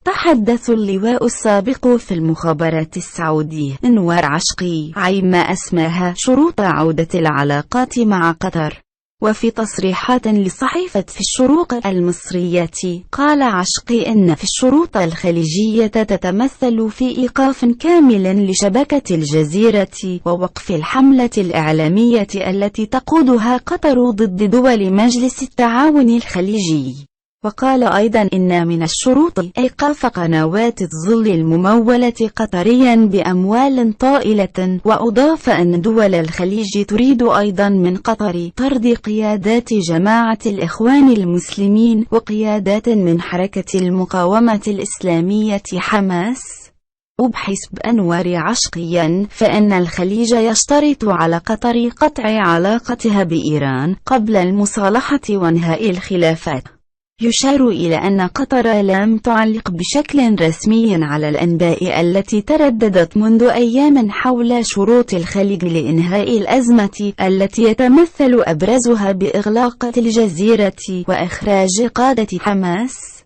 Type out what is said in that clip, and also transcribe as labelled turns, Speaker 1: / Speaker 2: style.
Speaker 1: تحدث اللواء السابق في المخابرات السعودية أنور عشقي عما أسماها شروط عودة العلاقات مع قطر. وفي تصريحات لصحيفة في الشروق المصرية، قال عشقي إن في الشروط الخليجية تتمثل في إيقاف كامل لشبكة الجزيرة ووقف الحملة الإعلامية التي تقودها قطر ضد دول مجلس التعاون الخليجي. وقال أيضا إن من الشروط إيقاف قنوات الظل الممولة قطريا بأموال طائلة. وأضاف أن دول الخليج تريد أيضا من قطر طرد قيادات جماعة الإخوان المسلمين وقيادات من حركة المقاومة الإسلامية حماس. وبحسب أنور عشقيا فإن الخليج يشترط على قطر قطع علاقتها بإيران قبل المصالحة وانهاء الخلافات. يشار إلى أن قطر لم تعلق بشكل رسمي على الأنباء التي ترددت منذ أيام حول شروط الخليج لإنهاء الأزمة التي يتمثل أبرزها بإغلاق الجزيرة وإخراج قادة حماس.